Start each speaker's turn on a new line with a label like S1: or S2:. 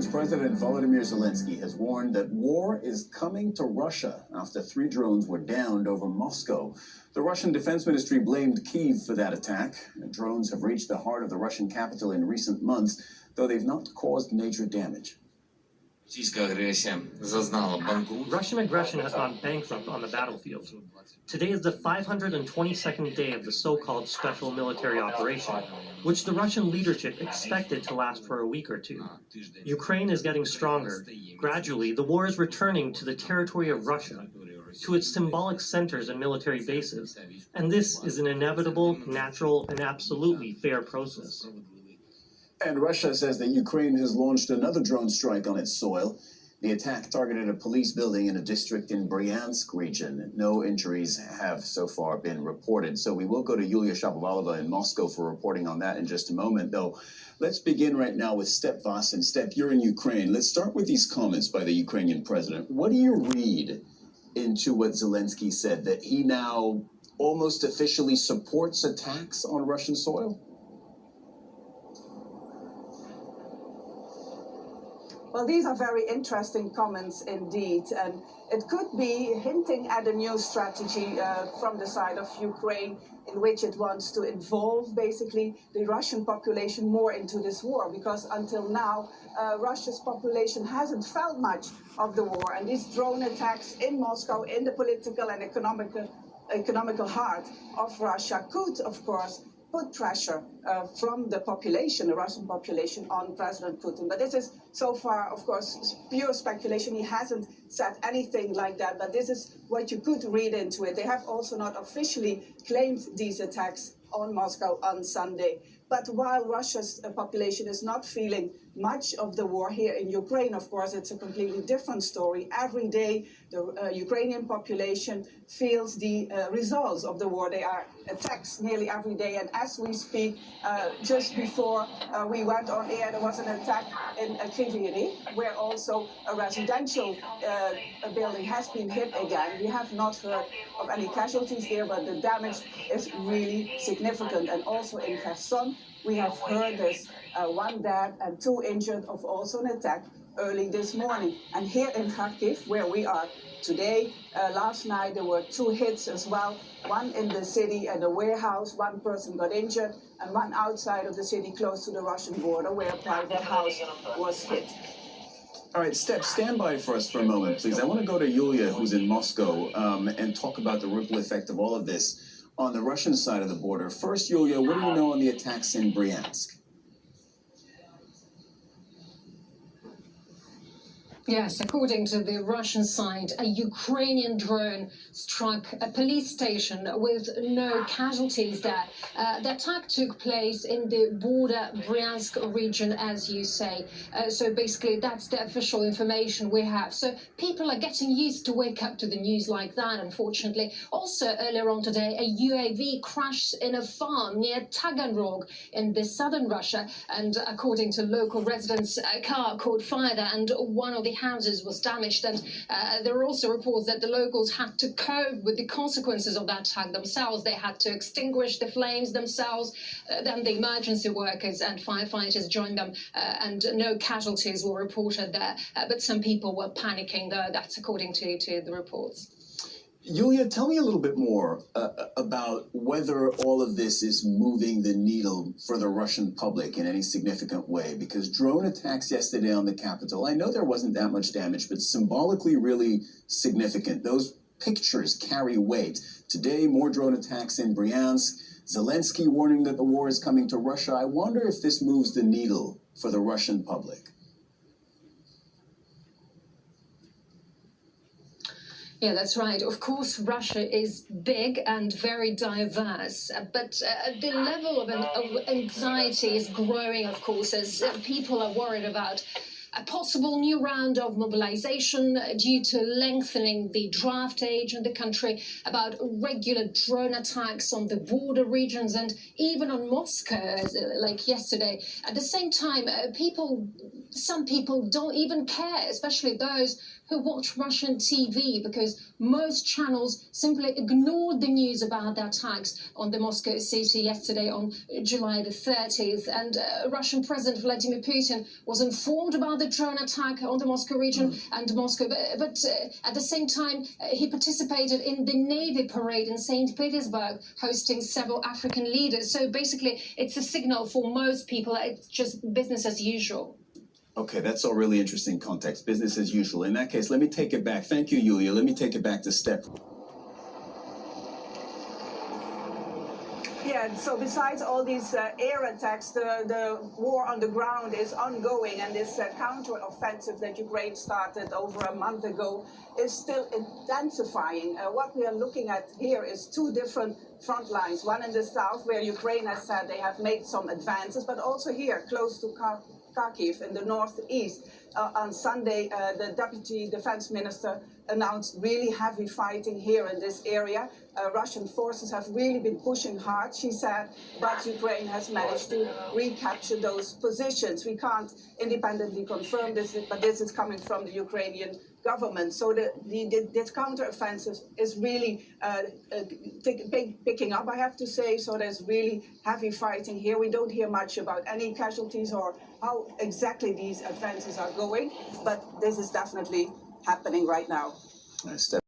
S1: President Volodymyr Zelenskyy has warned that war is coming to Russia after 3 drones were downed over Moscow. The Russian Defense Ministry blamed Kyiv for that attack. Drones have reached the heart of the Russian capital in recent months, though they've not caused major damage.
S2: Russian aggression has gone bankrupt on the battlefield. Today is the 522nd day of the so-called special military operation, which the Russian leadership expected to last for a week or two. Ukraine is getting stronger. Gradually, the war is returning to the territory of Russia, to its symbolic centers and military bases, and this is an inevitable, natural, and absolutely fair process.
S1: And Russia says that Ukraine has launched another drone strike on its soil. The attack targeted a police building in a district in Bryansk region. No injuries have so far been reported. So we will go to Yulia Shapovalova in Moscow for reporting on that in just a moment, though. Let's begin right now with Step Vasin. Step, you're in Ukraine. Let's start with these comments by the Ukrainian president. What do you read into what Zelenskyy said, that he now almost officially supports attacks on Russian soil?
S3: Well, these are very interesting comments indeed, and it could be hinting at a new strategy from the side of Ukraine, in which it wants to involve basically the Russian population more into this war, because until now Russia's population hasn't felt much of the war, and these drone attacks in Moscow, in the political and economical heart of Russia, could of course put pressure from the population, the Russian population, on President Putin. But this is so far, of course, pure speculation. He hasn't said anything like that, but this is what you could read into it. They have also not officially claimed these attacks on Moscow on Sunday. But while Russia's population is not feeling much of the war here in Ukraine, of course, it's a completely different story. Every day, the Ukrainian population feels the results of the war. There are attacks nearly every day. And as we speak, just before we went on air, there was an attack in Kryvyi, where also a residential building has been hit again. We have not heard of any casualties there, but the damage is really significant. And also in Kherson, we have heard there's 1 dead and 2 injured of also an attack early this morning. And here in Kharkiv, where we are today, last night there were 2 hits as well. 1 in the city at a warehouse, 1 person got injured, and 1 outside of the city close to the Russian border where a private house was hit.
S1: All right, Step, stand by for us for a moment, please. I want to go to Yulia, who's in Moscow, and talk about the ripple effect of all of this on the Russian side of the border. First, Yulia, what do you know on the attacks in Bryansk?
S4: Yes, according to the Russian side, a Ukrainian drone struck a police station with no casualties there. The attack took place in the border Bryansk region, as you say. So basically, that's the official information we have. So people are getting used to wake up to the news like that, unfortunately. Also, earlier on today, a UAV crashed in a farm near Taganrog in the southern Russia. And according to local residents, a car caught fire there, and one of the houses was damaged. And there are also reports that the locals had to cope with the consequences of that attack themselves. They had to extinguish the flames themselves. Then the emergency workers and firefighters joined them, and no casualties were reported there. But some people were panicking, though. That's according to the reports.
S1: Yulia, tell me a little bit more about whether all of this is moving the needle for the Russian public in any significant way, because drone attacks yesterday on the capital, I know there wasn't that much damage, but symbolically really significant. Those pictures carry weight. Today, more drone attacks in Bryansk, Zelenskyy warning that the war is coming to Russia. I wonder if this moves the needle for the Russian public.
S4: Yeah, that's right. Of course, Russia is big and very diverse, but the level of anxiety is growing, of course, as people are worried about a possible new round of mobilization due to lengthening the draft age in the country, about regular drone attacks on the border regions and even on Moscow, like yesterday. At the same time, some people don't even care, especially those who watch Russian TV because most channels simply ignored the news about the attacks on the Moscow city yesterday on July the 30th. And Russian President Vladimir Putin was informed about the drone attack on the Moscow region and Moscow, but at the same time, he participated in the Navy parade in St. Petersburg, hosting several African leaders. So basically, it's a signal for most people. It's just business as usual.
S1: Okay, that's all really interesting context. Business as usual. In that case, let me take it back. Thank you, Yulia. Let me take it back to step.
S3: Yeah, so besides all these air attacks, the war on the ground is ongoing, and this counter-offensive that Ukraine started over a month ago is still intensifying. What we are looking at here is two different front lines. One in the south, where Ukraine has said they have made some advances, but also here, close to Kharkiv in the northeast. On Sunday, the Deputy Defense Minister announced really heavy fighting here in this area. Russian forces have really been pushing hard, she said, but Ukraine has managed to recapture those positions. We can't independently confirm this, but this is coming from the Ukrainian government. So this counteroffensive is really picking up, I have to say. So there's really heavy fighting here. We don't hear much about any casualties or how exactly these advances are going, but this is definitely happening right now.
S1: Nice step.